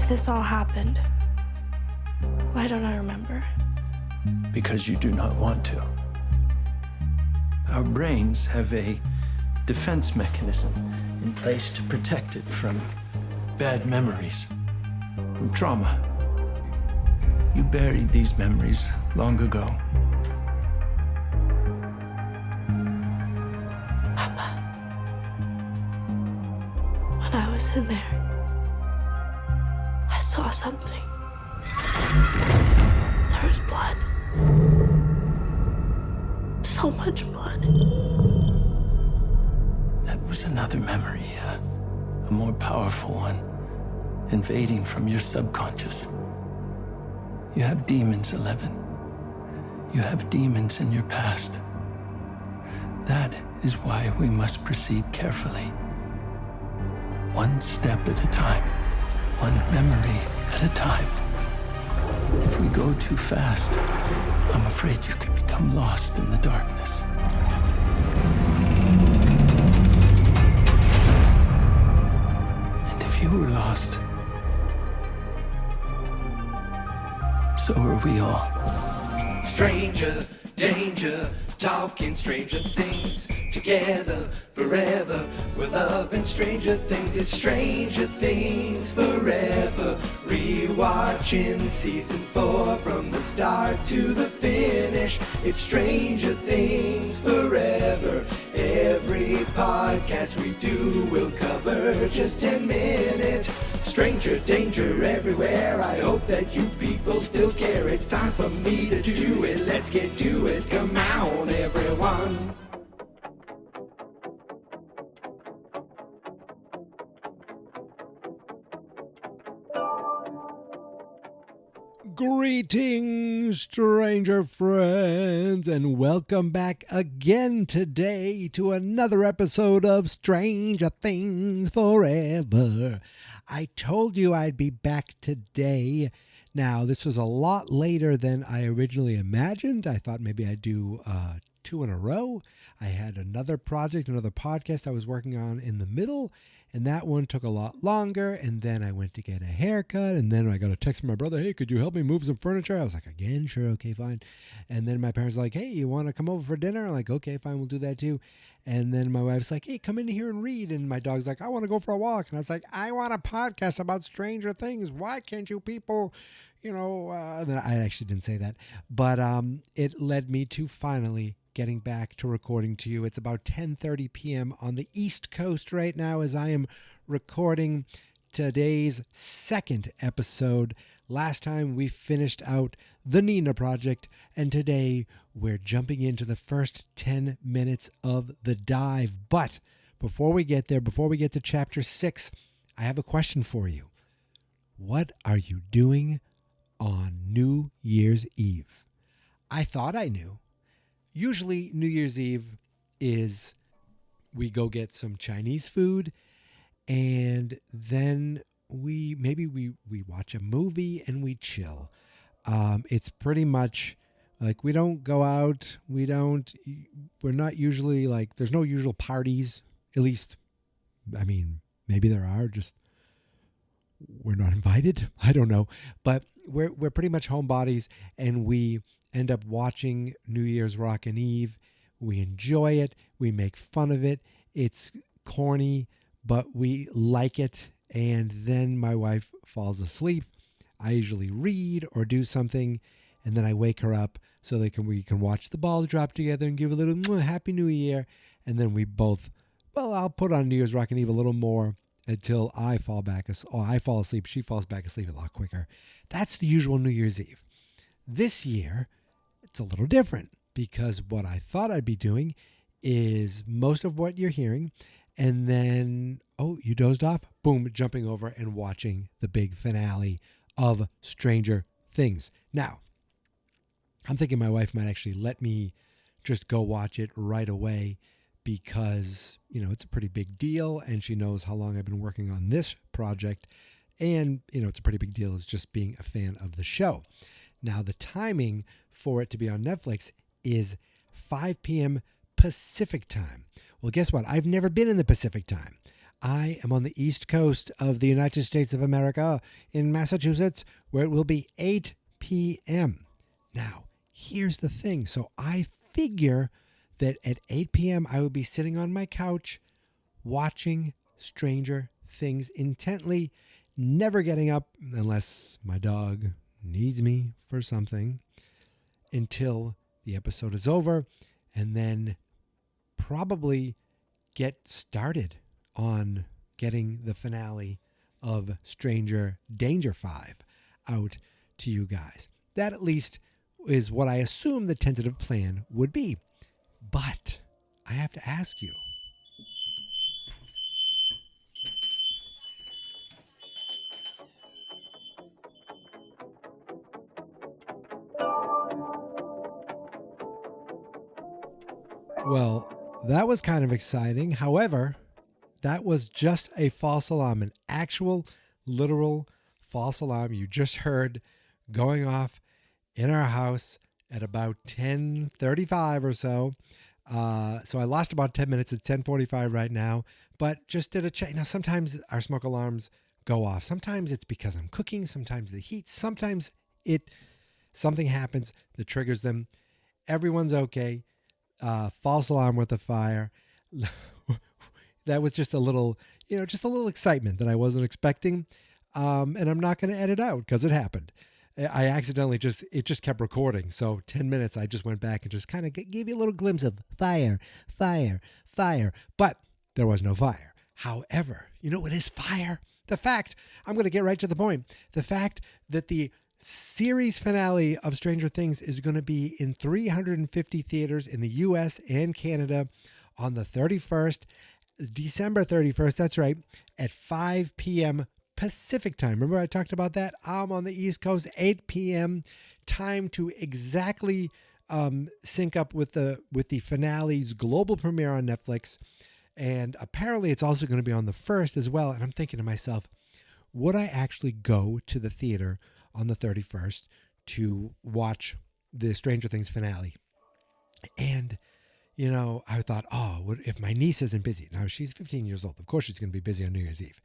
this all happened, why don't I remember? Because you do not want to. Our brains have a defense mechanism in place to protect it from bad memories, from trauma. You buried these memories long ago. Papa, when I was in there, I saw something. There was blood. So much blood. That was another memory, a more powerful one, invading from your subconscious. You have demons, Eleven. You have demons in your past. That is why we must proceed carefully. One step at a time, one memory at a time. If we go too fast, I'm afraid you could become lost in the darkness. And if you were lost, so are we all. Stranger, danger, talking stranger things. Together, forever, we're loving stranger things. It's Stranger Things Forever. Rewatching season 4 from the start to the finish. It's Stranger Things Forever. Every podcast we do will cover just 10 minutes. Stranger danger everywhere. I hope that you people still care. It's time for me to do it. Let's get to it. Come on, everyone. Greetings, stranger friends, and welcome back again today to another episode of Stranger Things Forever. I told you I'd be back today. Now, this was a lot later than I originally imagined. I thought maybe I'd do 2 in a row. I had another project, another podcast I was working on in the middle, and that one took a lot longer. And then I went to get a haircut, and then I got a text from my brother, hey, could you help me move some furniture? I was like, again, sure, okay, fine. And then my parents were like, hey, you want to come over for dinner? I'm like, okay, fine, we'll do that too. And then my wife's like, hey, come in here and read. And my dog's like, I want to go for a walk. And I was like, I want a podcast about Stranger Things. Why can't you people, and then I actually didn't say that. But it led me to finally getting back to recording to you. It's about 10:30 p.m. on the East Coast right now as I am recording today's second episode. Last time we finished out the Nina Project, and today we're jumping into the first 10 minutes of the dive. But before we get there, before we get to chapter 6, I have a question for you. What are you doing on New Year's Eve? I thought I knew. Usually New Year's Eve is we go get some Chinese food, and then we watch a movie and we chill. It's pretty much like we don't go out. We're not usually like, there's no usual parties. At least, I mean, maybe there are, just we're not invited. I don't know. But we're pretty much homebodies, and we end up watching New Year's Rockin' Eve. We enjoy it. We make fun of it. It's corny, but we like it. And then my wife falls asleep. I usually read or do something, and then I wake her up so we can watch the ball drop together and give a little Happy New Year. And then we both, I'll put on New Year's Rockin' Eve a little more until I fall asleep. She falls back asleep a lot quicker. That's the usual New Year's Eve. This year, it's a little different, because what I thought I'd be doing is most of what you're hearing, and then, you dozed off? Boom, jumping over and watching the big finale of Stranger Things. Now, I'm thinking my wife might actually let me just go watch it right away, because, it's a pretty big deal, and she knows how long I've been working on this project, and, it's a pretty big deal as just being a fan of the show. Now, the timing for it to be on Netflix is 5 p.m. Pacific time. Well, guess what? I've never been in the Pacific time. I am on the East Coast of the United States of America in Massachusetts, where it will be 8 p.m. Now, here's the thing. So I figure that at 8 p.m. I will be sitting on my couch watching Stranger Things intently, never getting up unless my dog needs me for something until the episode is over, and then probably get started on getting the finale of Stranger Danger 5 out to you guys. That at least is what I assume the tentative plan would be. But I have to ask you, well, that was kind of exciting. However, that was just a false alarm, an actual, literal false alarm you just heard going off in our house at about 10:35 or so. So I lost about 10 minutes. It's 10:45 right now, but just did a check. Now, sometimes our smoke alarms go off. Sometimes it's because I'm cooking. Sometimes the heat. Sometimes something happens that triggers them. Everyone's okay. False alarm with the fire. That was just a little, just a little excitement that I wasn't expecting. And I'm not going to edit out because it happened. I accidentally it just kept recording. So 10 minutes, I just went back and just kind of gave you a little glimpse of fire, fire, fire. But there was no fire. However, you know what is fire? I'm going to get right to the point. The fact that the series finale of Stranger Things is going to be in 350 theaters in the U.S. and Canada on the 31st, December 31st. That's right, at 5 p.m. Pacific time. Remember I talked about that? I'm on the East Coast, 8 p.m. time to exactly sync up with the finale's global premiere on Netflix. And apparently it's also going to be on the 1st as well. And I'm thinking to myself, would I actually go to the theater on the 31st to watch the Stranger Things finale? And, I thought, what if my niece isn't busy? Now, she's 15 years old. Of course she's going to be busy on New Year's Eve.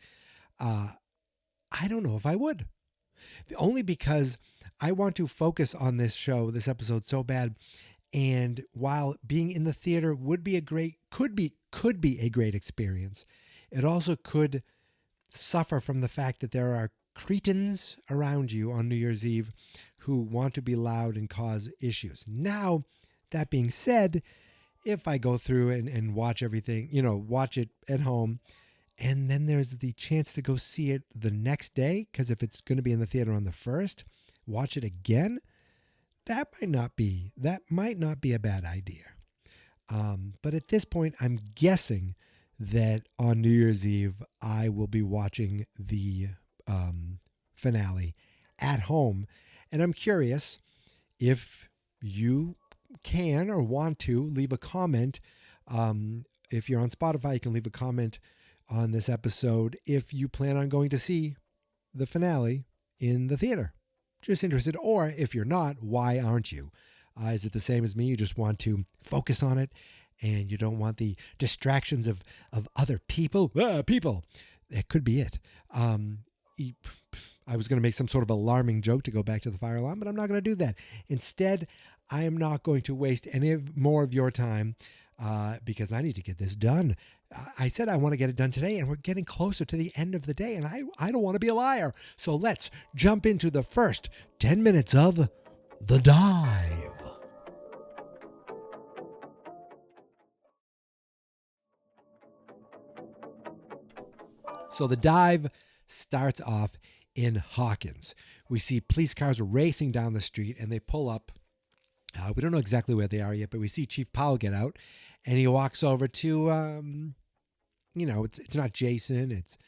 I don't know if I would. Only because I want to focus on this episode so bad. And while being in the theater could be a great experience, it also could suffer from the fact that there are cretins around you on New Year's Eve who want to be loud and cause issues. Now, that being said, if I go through and watch everything, watch it at home, and then there's the chance to go see it the next day, because if it's going to be in the theater on the 1st, watch it again, that might not be a bad idea. But at this point, I'm guessing that on New Year's Eve, I will be watching the finale at home. And I'm curious if you can or want to leave a comment. If you're on Spotify, you can leave a comment on this episode if you plan on going to see the finale in the theater. Just interested. Or if you're not, why aren't you? Is it the same as me? You just want to focus on it and you don't want the distractions of other people? People. It could be it. I was going to make some sort of alarming joke to go back to the fire alarm, but I'm not going to do that. Instead, I am not going to waste any more of your time because I need to get this done. I said I want to get it done today, and we're getting closer to the end of the day, and I don't want to be a liar. So let's jump into the first 10 minutes of The Dive. So The Dive starts off in Hawkins. We see police cars racing down the street, and they pull up. We don't know exactly where they are yet, but we see Chief Powell get out, and he walks over to, it's not Jason, it's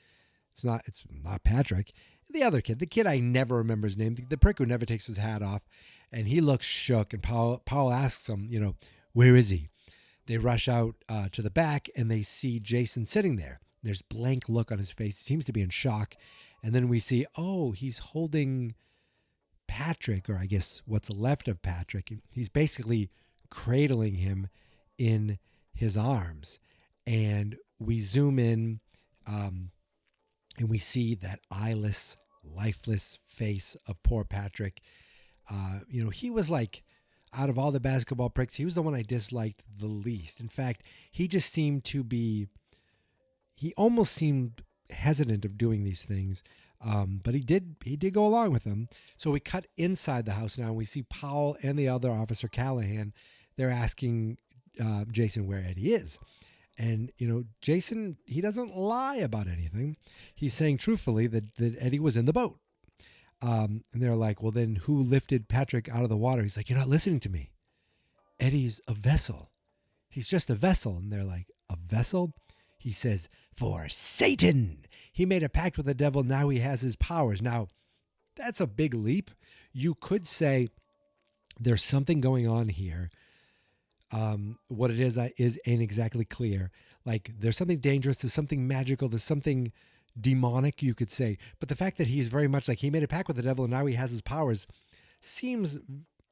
not Patrick, the other kid, the kid I never remember his name, the prick who never takes his hat off, and he looks shook. And Powell asks him, where is he? They rush out to the back, and they see Jason sitting there. There's blank look on his face. He seems to be in shock. And then we see, he's holding Patrick, or I guess what's left of Patrick. He's basically cradling him in his arms. And we zoom in And we see that eyeless, lifeless face of poor Patrick. He was like, out of all the basketball pricks, he was the one I disliked the least. In fact, he just seemed to be, he almost seemed hesitant of doing these things. But he did go along with them. So we cut inside the house now, and we see Powell and the other officer, Callahan. They're asking Jason where Eddie is. And, Jason, he doesn't lie about anything. He's saying truthfully that Eddie was in the boat. And they're like, well, then who lifted Patrick out of the water? He's like, you're not listening to me. Eddie's a vessel. He's just a vessel. And they're like, a vessel? He says, for Satan. He made a pact with the devil. Now he has his powers. Now, that's a big leap. You could say there's something going on here. What it is ain't exactly clear. Like, there's something dangerous, there's something magical, there's something demonic, you could say. But the fact that he's very much like he made a pact with the devil and now he has his powers seems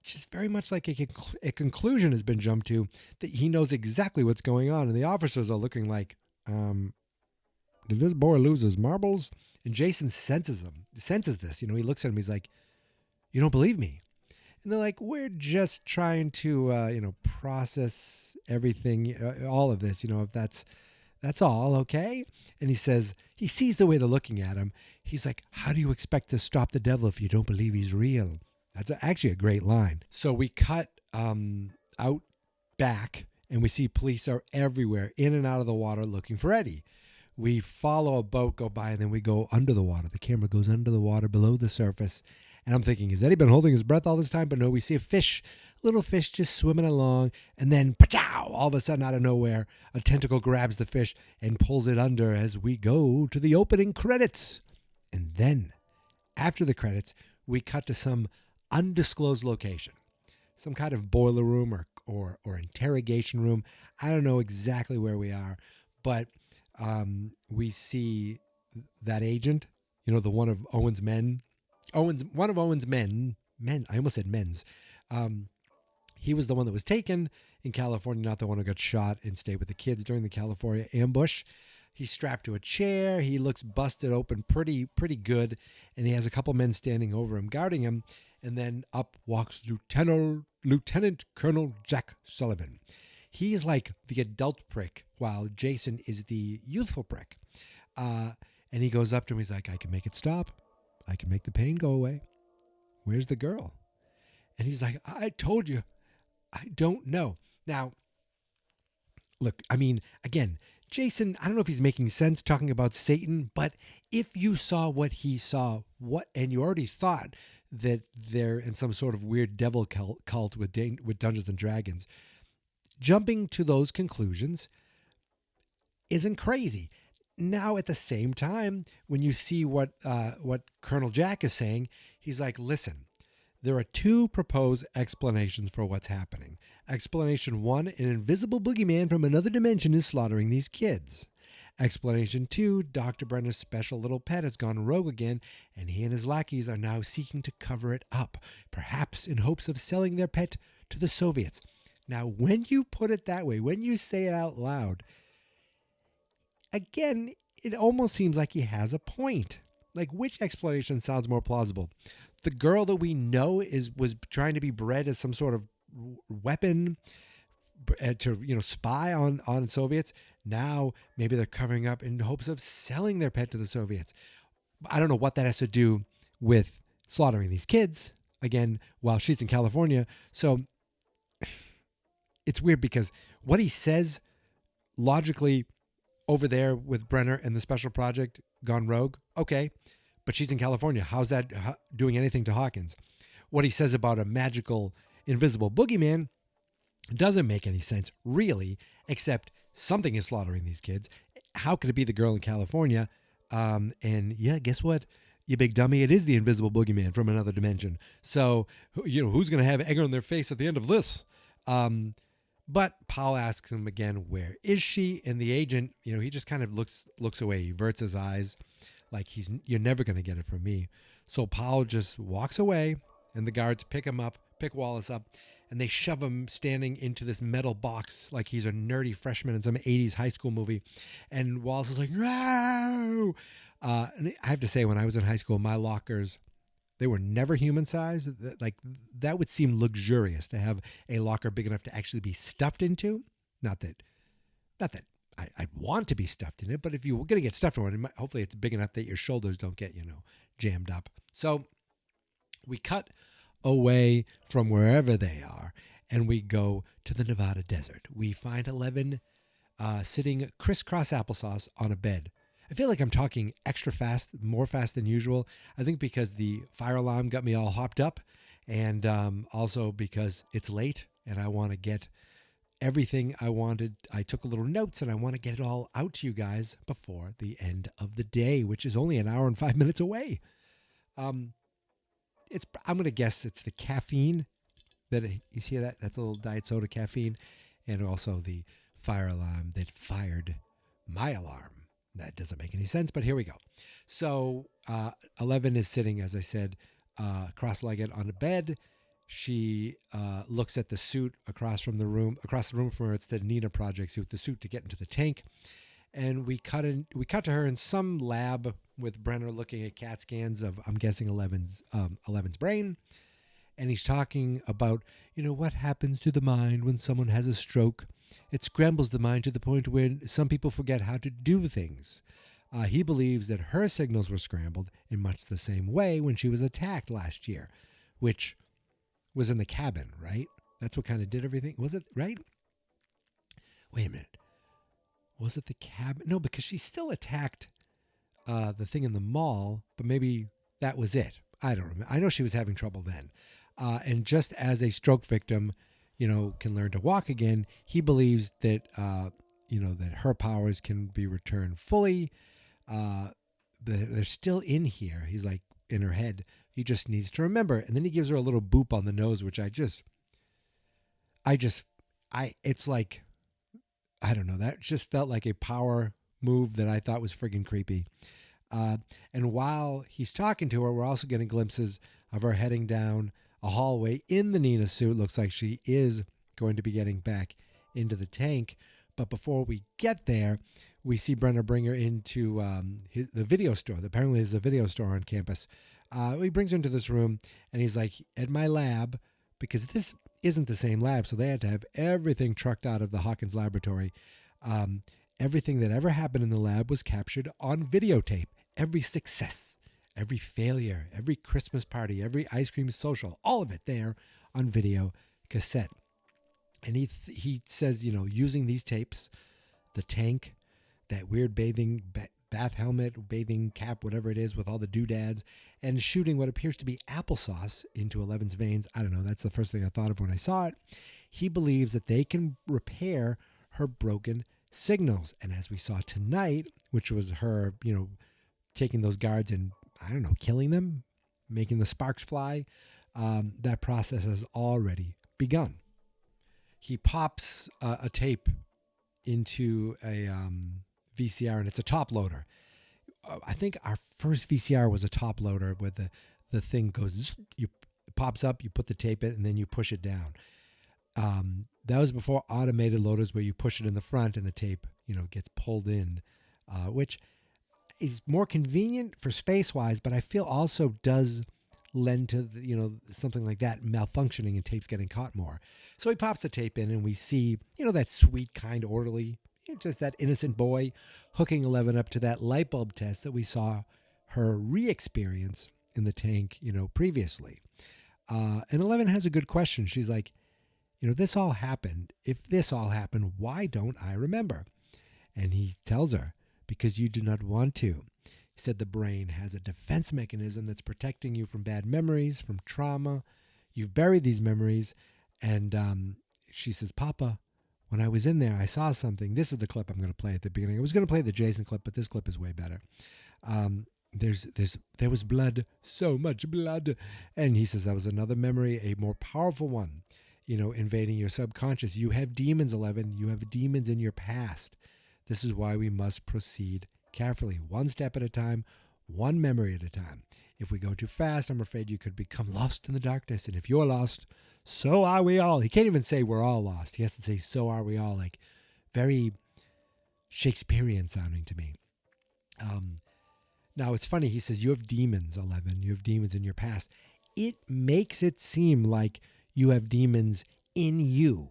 just very much like a conclusion has been jumped to, that he knows exactly what's going on. And the officers are looking like, did this boy lose his marbles? And Jason senses this. He looks at him, he's like, you don't believe me? And they're like, we're just trying to, process everything, all of this, if that's all, okay? And he says, he sees the way they're looking at him. He's like, how do you expect to stop the devil if you don't believe he's real? That's actually a great line. So we cut out back, and we see police are everywhere, in and out of the water, looking for Eddie. We follow a boat go by, and then we go under the water. The camera goes under the water, below the surface. And I'm thinking, has Eddie been holding his breath all this time? But no, we see a little fish just swimming along. And then, pa-chow, all of a sudden, out of nowhere, a tentacle grabs the fish and pulls it under as we go to the opening credits. And then, after the credits, we cut to some undisclosed location. Some kind of boiler room or interrogation room. I don't know exactly where we are. But we see that agent, the one of Owen's men. One of Owen's men, I almost said men's. He was the one that was taken in California, not the one who got shot and stayed with the kids during the California ambush. He's strapped to a chair. He looks busted open pretty good. And he has a couple men standing over him, guarding him. And then up walks Lieutenant Colonel Jack Sullivan. He's like the adult prick, while Jason is the youthful prick. And he goes up to him. He's like, I can make it stop. I can make the pain go away. Where's the girl? And he's like, I told you, I don't know. Now, look, again, Jason, I don't know if he's making sense talking about Satan, but if you saw what he saw, and you already thought that they're in some sort of weird devil cult with Dungeons and Dragons, jumping to those conclusions isn't crazy. Now, at the same time, when you see what Colonel Jack is saying, he's like, listen, there are two proposed explanations for what's happening. Explanation one, an invisible boogeyman from another dimension is slaughtering these kids. Explanation two, Dr. Brenner's special little pet has gone rogue again, and he and his lackeys are now seeking to cover it up, perhaps in hopes of selling their pet to the Soviets. Now, when you put it that way, when you say it out loud, again, it almost seems like he has a point. Like, which explanation sounds more plausible? The girl that we know was trying to be bred as some sort of weapon to spy on Soviets. Now maybe they're covering up in hopes of selling their pet to the Soviets. I don't know what that has to do with slaughtering these kids again while she's in California. So it's weird because what he says logically over there with Brenner and the special project gone rogue, okay, but she's in California. How's that doing anything to Hawkins? What he says about a magical invisible boogeyman doesn't make any sense really, except something is slaughtering these kids. How could it be the girl in California? And yeah, guess what? You big dummy, it is the invisible boogeyman from another dimension. So, who's going to have egg on their face at the end of this? But Powell asks him again, where is she? And the agent, he just kind of looks away. He averts his eyes like you're never going to get it from me. So Powell just walks away, and the guards pick Wallace up, and they shove him standing into this metal box like he's a nerdy freshman in some 80s high school movie. And Wallace is like, no! And I have to say, when I was in high school, my lockers, they were never human sized. Like, that would seem luxurious to have a locker big enough to actually be stuffed into. Not that I'd want to be stuffed in it, but if you were going to get stuffed in one, hopefully it's big enough that your shoulders don't get, jammed up. So we cut away from wherever they are, and we go to the Nevada desert. We find 11 sitting crisscross applesauce on a bed. I feel like I'm talking extra fast, more fast than usual. I think because the fire alarm got me all hopped up, and also because it's late and I want to get everything I wanted. I took a little notes and I want to get it all out to you guys before the end of the day, which is only an hour and 5 minutes away. I'm going to guess it's the caffeine that you see that? That's a little diet soda caffeine, and also the fire alarm that fired my alarm. That doesn't make any sense, but here we go. So 11 is sitting, as I said, cross-legged on a bed. She looks at the suit across the room from her. It's the Nina Project suit, the suit to get into the tank. And we cut to her in some lab with Brenner looking at CAT scans of, I'm guessing, 11's brain. And he's talking about, what happens to the mind when someone has a stroke. It scrambles the mind to the point where some people forget how to do things. He believes that her signals were scrambled in much the same way when she was attacked last year, which was in the cabin, right? That's what kind of did everything. Was it, right? Wait a minute. Was it the cabin? No, because she still attacked the thing in the mall, but maybe that was it. I don't remember. I know she was having trouble then. And just as a stroke victim, can learn to walk again, he believes that, that her powers can be returned fully. They're still in here. He's like, in her head. He just needs to remember. And then he gives her a little boop on the nose, which it's like, I don't know. That just felt like a power move that I thought was friggin' creepy. And while he's talking to her, we're also getting glimpses of her heading down a hallway in the Nina suit. Looks like she is going to be getting back into the tank. But before we get there, we see Brenner bring her into the video store. Apparently there's a video store on campus. He brings her into this room, and he's like, at my lab, because this isn't the same lab, so they had to have everything trucked out of the Hawkins laboratory. Everything that ever happened in the lab was captured on videotape. Every success, every failure, every Christmas party, every ice cream social, all of it there on video cassette. And he says, using these tapes, the tank, that weird bath helmet, bathing cap, whatever it is, with all the doodads, and shooting what appears to be applesauce into 11's veins. I don't know. That's the first thing I thought of when I saw it. He believes that they can repair her broken signals. And as we saw tonight, which was her, taking those guards and, I don't know, killing them, making the sparks fly, that process has already begun. He pops a tape into a VCR, and it's a top loader. I think our first VCR was a top loader where the thing goes, it pops up, you put the tape in, and then you push it down. That was before automated loaders where you push it in the front and the tape, gets pulled in, which is more convenient for space-wise, but I feel also does lend to, something like that malfunctioning and tapes getting caught more. So he pops the tape in, and we see, that sweet, kind, orderly, just that innocent boy hooking 11 up to that light bulb test that we saw her re-experience in the tank, previously. And 11 has a good question. She's like, this all happened. If this all happened, why don't I remember? And he tells her, because you do not want to. He said the brain has a defense mechanism that's protecting you from bad memories, from trauma. You've buried these memories. And she says, Papa, when I was in there, I saw something. This is the clip I'm going to play at the beginning. I was going to play the Jason clip, but this clip is way better. There was blood, so much blood. And he says that was another memory, a more powerful one, invading your subconscious. You have demons, 11. You have demons in your past. This is why we must proceed carefully, one step at a time, one memory at a time. If we go too fast, I'm afraid you could become lost in the darkness. And if you're lost, so are we all. He can't even say we're all lost. He has to say, so are we all, like very Shakespearean sounding to me. Now, it's funny. He says, you have demons, 11. You have demons in your past. It makes it seem like you have demons in you,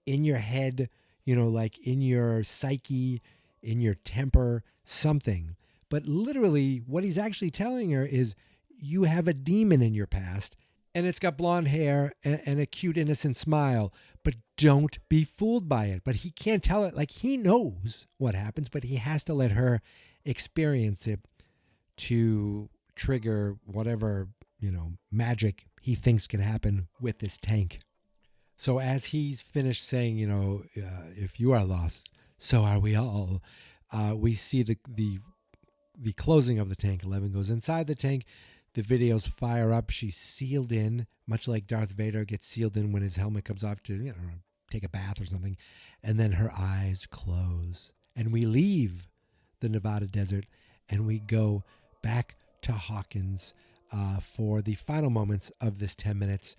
in your head, like in your psyche, in your temper, something. But literally, what he's actually telling her is you have a demon in your past, and it's got blonde hair and a cute, innocent smile. But don't be fooled by it. But he can't tell it. Like, he knows what happens, but he has to let her experience it to trigger whatever, magic he thinks can happen with this tank. So as he's finished saying, if you are lost, so are we all, we see the closing of the tank. 11 goes inside the tank. The videos fire up. She's sealed in, much like Darth Vader gets sealed in when his helmet comes off to take a bath or something. And then her eyes close. And we leave the Nevada desert and we go back to Hawkins for the final moments of this 10 minutes.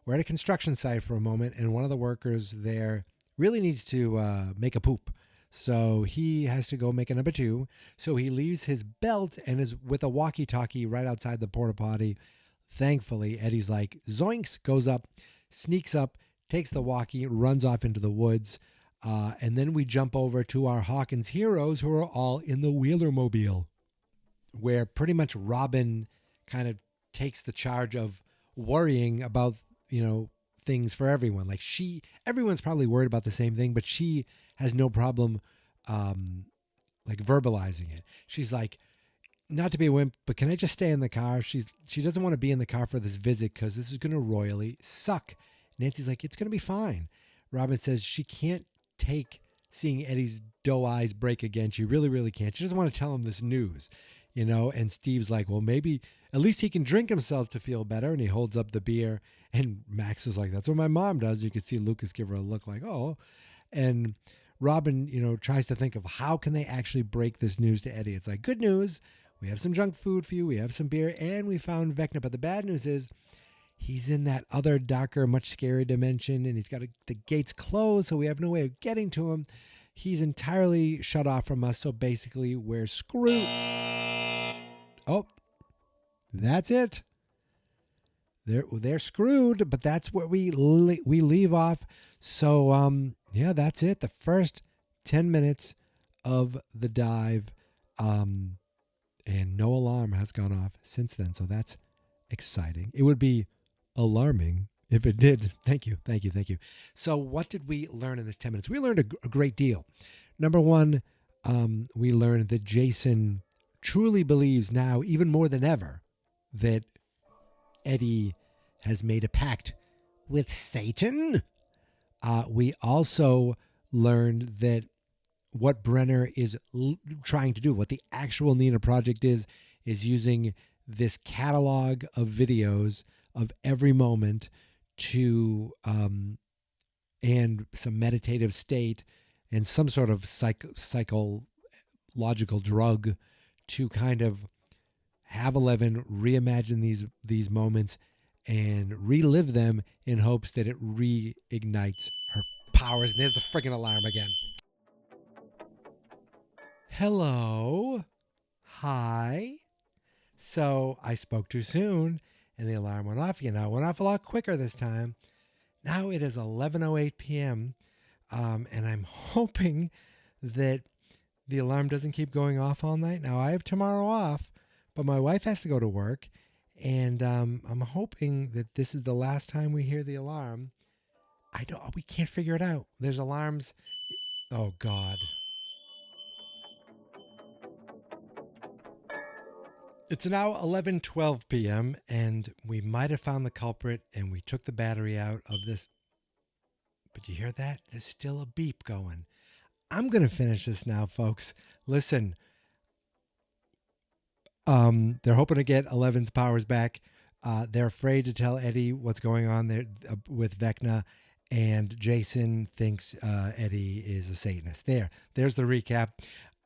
We're at a construction site for a moment, and one of the workers there really needs to make a poop. So he has to go make a number 2. So he leaves his belt and is with a walkie-talkie right outside the porta potty. Thankfully, Eddie's like, zoinks, goes up, sneaks up, takes the walkie, runs off into the woods. And then we jump over to our Hawkins heroes who are all in the Wheeler-mobile, where pretty much Robin kind of takes the charge of worrying about, things for everyone. Like everyone's probably worried about the same thing, but she has no problem like verbalizing it. She's like, not to be a wimp, but can I just stay in the car? She doesn't want to be in the car for this visit because this is going to royally suck. Nancy's like, it's going to be fine. Robin says she can't take seeing Eddie's doe eyes break again. She really, really can't. She doesn't want to tell him this news, and Steve's like, well, maybe at least he can drink himself to feel better. And he holds up the beer, and Max is like, that's what my mom does. You can see Lucas give her a look like, oh. And Robin, tries to think of how can they actually break this news to Eddie. It's like, good news. We have some junk food for you. We have some beer, and we found Vecna. But the bad news is he's in that other darker, much scarier dimension, and he's got the gates closed, so we have no way of getting to him. He's entirely shut off from us, so basically we're screwed. Oh, that's it. They're screwed, but that's where we leave off. So that's it. The first 10 minutes of the dive, and no alarm has gone off since then. So that's exciting. It would be alarming if it did. Thank you. So what did we learn in this 10 minutes? We learned a great deal. Number one, we learned that Jason truly believes now, even more than ever, that Eddie has made a pact with Satan. We also learned that what Brenner is trying to do, what the actual Nina project is using this catalog of videos of every moment to, and some meditative state and some sort of psychological drug to kind of have 11 reimagine these moments and relive them in hopes that it reignites her powers. And there's the friggin' alarm again. Hello. Hi. So I spoke too soon and the alarm went off. It went off a lot quicker this time. Now it is 11:08 p.m. And I'm hoping that the alarm doesn't keep going off all night. Now I have tomorrow off, but my wife has to go to work, and I'm hoping that this is the last time we hear the alarm. We can't figure it out. There's alarms. Oh God. It's now 11:12 p.m. and we might have found the culprit, and we took the battery out of this. But you hear that? There's still a beep going. I'm going to finish this now, folks. Listen, they're hoping to get 11's powers back. They're afraid to tell Eddie what's going on there with Vecna, and Jason thinks Eddie is a Satanist. There's the recap.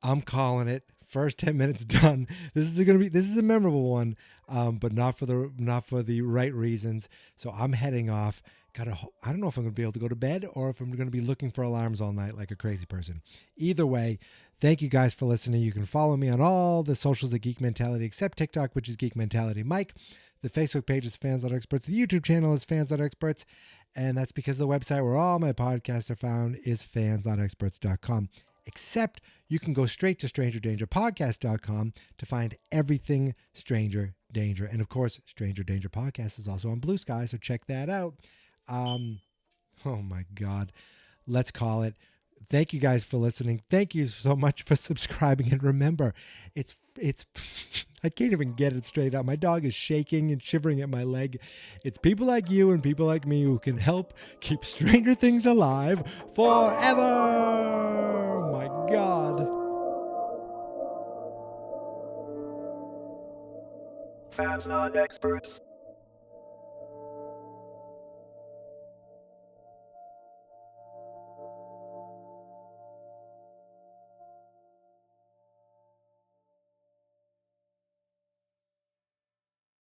I'm calling it. First 10 minutes done. This is a memorable one, but not for the right reasons. So I'm heading off. I don't know if I'm going to be able to go to bed or if I'm going to be looking for alarms all night like a crazy person. Either way, thank you guys for listening. You can follow me on all the socials at Geek Mentality except TikTok, which is Geek Mentality Mike. The Facebook page is Fans.Experts. The YouTube channel is Fans.Experts. And that's because the website where all my podcasts are found is fans.experts.com. Except you can go straight to strangerdangerpodcast.com to find everything Stranger Danger. And of course, Stranger Danger Podcast is also on Blue Sky, so check that out. Oh my God. Let's call it. Thank you guys for listening. Thank you so much for subscribing. And remember, it's I can't even get it straight out. My dog is shaking and shivering at my leg. It's people like you and people like me who can help keep Stranger Things alive forever. Oh my God. Fans not experts.